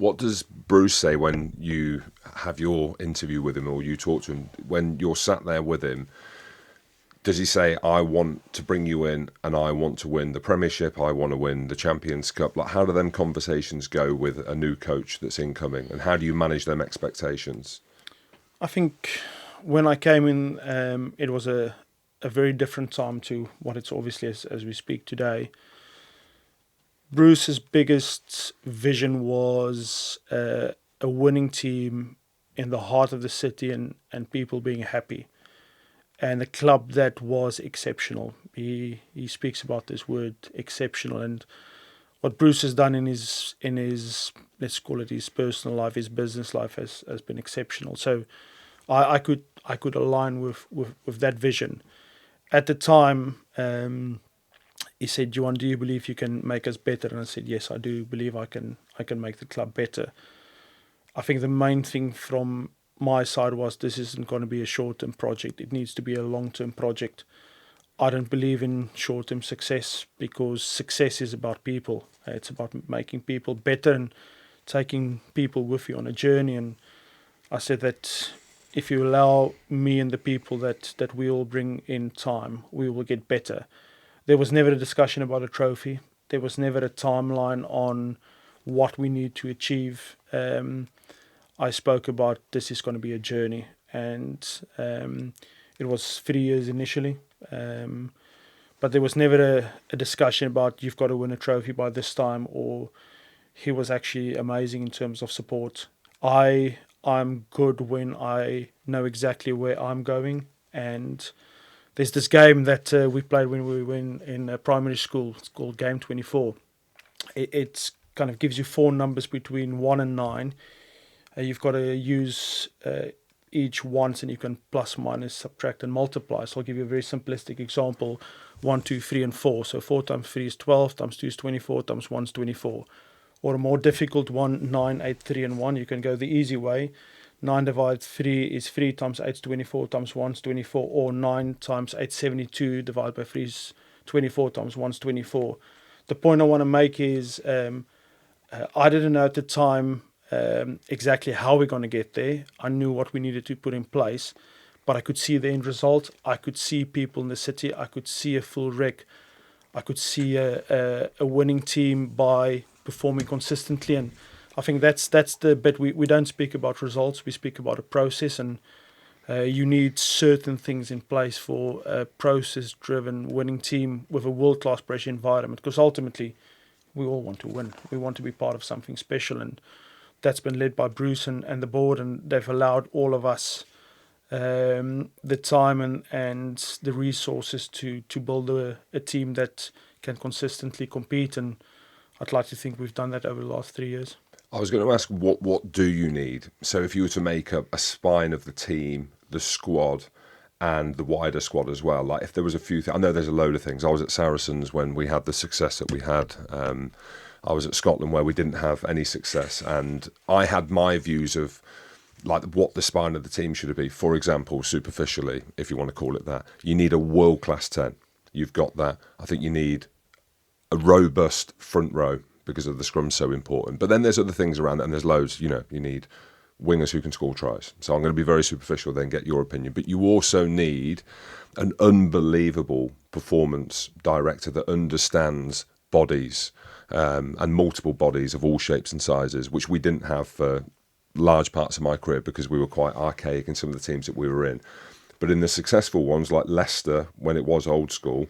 What does Bruce say when you have your interview with him or you talk to him? When you're sat there with him, does he say, I want to bring you in and I want to win the Premiership, I want to win the Champions Cup? Like, how do them conversations go with a new coach that's incoming, and how do you manage them expectations? I think when I came in, it was a very different time to what it's obviously as we speak today. Bruce's biggest vision was a winning team in the heart of the city and people being happy, and a club that was exceptional. He speaks about this word exceptional, and what Bruce has done in his let's call it his personal life, his business life has been exceptional. So I could align with that vision. At the time, he said, "Johan, do you believe you can make us better?" And I said, "Yes, I do believe I can make the club better." I think the main thing from my side was this isn't going to be a short-term project. It needs to be a long-term project. I don't believe in short-term success because success is about people. It's about making people better and taking people with you on a journey. And I said that if you allow me and the people that we all bring in time, we will get better. There was never a discussion about a trophy. There was never a timeline on what we need to achieve. I spoke about this is going to be a journey, and it was 3 years initially. But there was never a discussion about you've got to win a trophy by this time, or he was actually amazing in terms of support. I'm good when I know exactly where I'm going, and there's this game that we played when we were in primary school. It's called Game 24. It's kind of gives you four numbers between 1 and 9. You've got to use each once, and you can plus, minus, subtract, and multiply. So I'll give you a very simplistic example: 1, 2, 3, and 4. So 4 times 3 is 12, times 2 is 24, times 1 is 24. Or a more difficult one: 9, 8, 3, and 1. You can go the easy way. 9 divided 3 is 3, times 8 is 24, times 1 is 24. Or 9 times 8 is 72, divided by 3 is 24, times 1 is 24. The point I want to make is I didn't know at the time exactly how we're going to get there. I knew what we needed to put in place, but I could see the end result. I could see people in the city. I could see a full rec. I could see a winning team by performing consistently. And I think that's the bit. We don't speak about results. We speak about a process, and you need certain things in place for a process-driven winning team with a world-class pressure environment, because ultimately we all want to win. We want to be part of something special, and that's been led by Bruce and the board, and they've allowed all of us the time and the resources to build a team that can consistently compete. And I'd like to think we've done that over the last 3 years. I was going to ask, what do you need? So if you were to make a spine of the team, the squad, and the wider squad as well, like if there was a few things, I know there's a load of things. I was at Saracens when we had the success that we had. I was at Scotland where we didn't have any success, and I had my views of like what the spine of the team should be. For example, superficially, if you want to call it that, you need a world-class 10. You've got that. I think you need a robust front row because of the scrum so important. But then there's other things around that, and there's loads. You need wingers who can score tries. So I'm going to be very superficial, then get your opinion. But you also need an unbelievable performance director that understands bodies and multiple bodies of all shapes and sizes, which we didn't have for large parts of my career because we were quite archaic in some of the teams that we were in. But in the successful ones, like Leicester, when it was old school,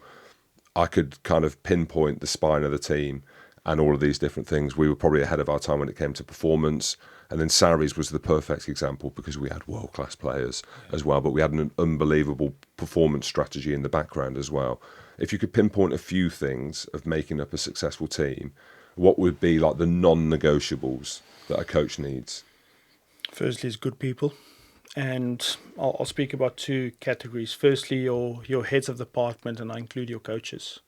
I could kind of pinpoint the spine of the team and all of these different things. We were probably ahead of our time when it came to performance. And then Sarries was the perfect example because we had world-class players as well, but we had an unbelievable performance strategy in the background as well. If you could pinpoint a few things of making up a successful team, what would be like the non-negotiables that a coach needs? Firstly, is good people. And I'll speak about two categories. Firstly, your heads of department, and I include your coaches.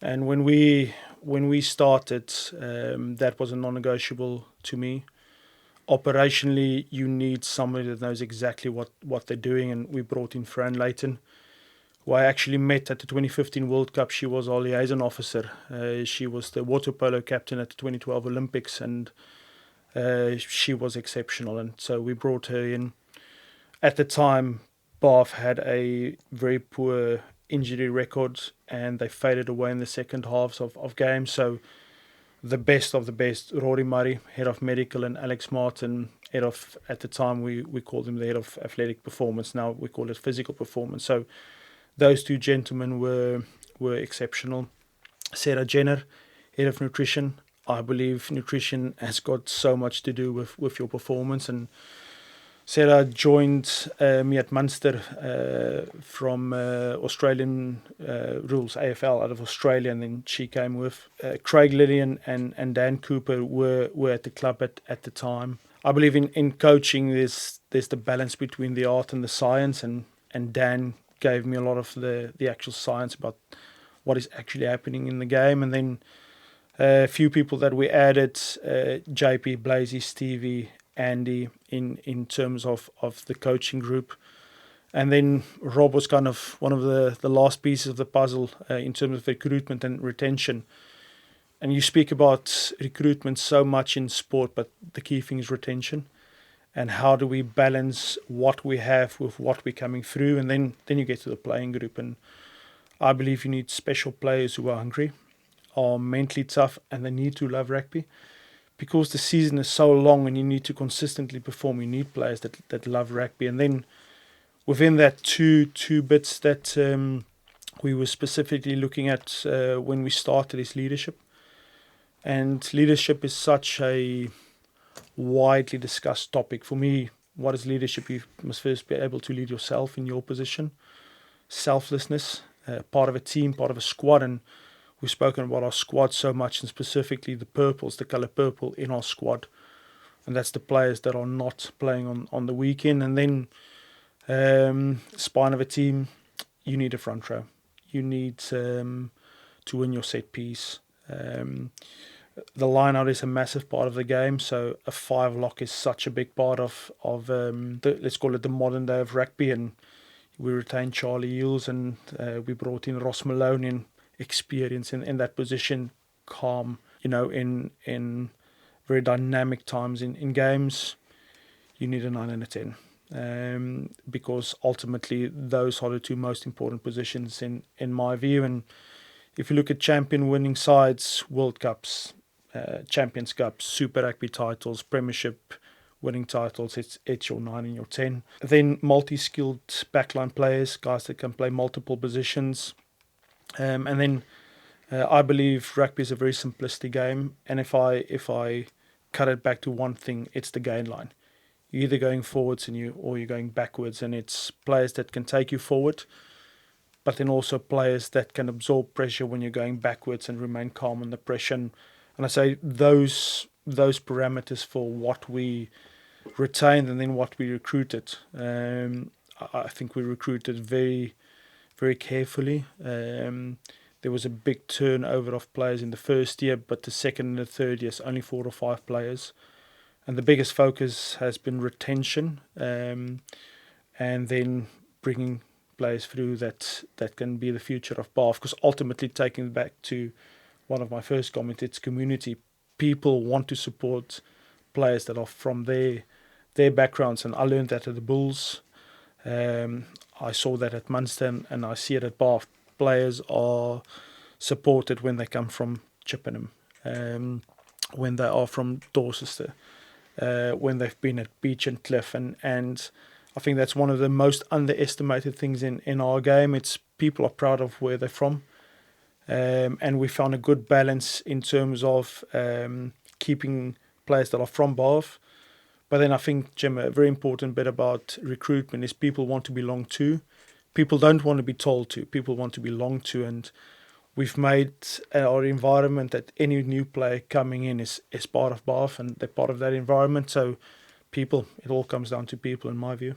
And when we started, that was a non-negotiable to me. Operationally, you need somebody that knows exactly what they're doing, and we brought in Fran Layton, who I actually met at the 2015 World Cup. She was our liaison officer. She was the water polo captain at the 2012 Olympics, and She was exceptional, and so we brought her in. At the time, Bath had a very poor injury record, and they faded away in the second halves of games. So the best of the best, Rory Murray, head of medical, and Alex Martin, head of, at the time we called him the head of athletic performance. Now we call it physical performance. So those two gentlemen were exceptional. Sarah Jenner, head of nutrition. I believe nutrition has got so much to do with your performance. And Sarah joined me at Munster from Australian rules, AFL, out of Australia, and then she came with Craig Lillian and Dan Cooper were at the club at the time. I believe in coaching there's the balance between the art and the science, and Dan gave me a lot of the actual science about what is actually happening in the game. And then a few people that we added, JP, Blazy, Stevie, Andy, in terms of the coaching group. And then Rob was kind of one of the last pieces of the puzzle in terms of recruitment and retention. And you speak about recruitment so much in sport, but the key thing is retention. And how do we balance what we have with what we're coming through? And then you get to the playing group. And I believe you need special players who are hungry, are mentally tough, and they need to love rugby. Because the season is so long and you need to consistently perform, you need players that love rugby. And then within that two bits that we were specifically looking at when we started is leadership. And leadership is such a widely discussed topic. For me, what is leadership? You must first be able to lead yourself in your position. Selflessness, part of a team, part of a squad. And we've spoken about our squad so much, and specifically the purples, the colour purple in our squad. And that's the players that are not playing on the weekend. And then spine of a team, you need a front row. You need to win your set piece. The line out is a massive part of the game, so a 5-lock is such a big part of let's call it the modern day of rugby. And we retained Charlie Eels, and we brought in Ross Malone in experience in that position, calm, in very dynamic times in games. You need a 9 and a 10, because ultimately those are the two most important positions in my view. And if you look at champion winning sides, World Cups, Champions Cups, Super Rugby titles, Premiership winning titles, it's your 9 and your 10. Then multi-skilled backline players, guys that can play multiple positions. And then I believe rugby is a very simplistic game. And if I cut it back to one thing, it's the gain line. You're either going forwards or you're going backwards, and it's players that can take you forward, but then also players that can absorb pressure when you're going backwards and remain calm under pressure. And I say those parameters for what we retained and then what we recruited. I think we recruited very, very carefully. There was a big turnover of players in the first year, but the second and the third years, only 4 or 5 players. And the biggest focus has been retention, and then bringing players through that can be the future of Bath. Because ultimately, taking it back to one of my first comments, it's community. People want to support players that are from their backgrounds, and I learned that at the Bulls. I saw that at Munster, and I see it at Bath. Players are supported when they come from Chippenham, when they are from Dorchester, when they've been at Beach and Cliff, and I think that's one of the most underestimated things in our game. It's people are proud of where they're from, and we found a good balance in terms of keeping players that are from Bath. But then I think, Jim, a very important bit about recruitment is people want to belong to. People don't want to be told to. People want to belong to. And we've made our environment that any new player coming in is part of Bath, and they're part of that environment. So people, it all comes down to people in my view.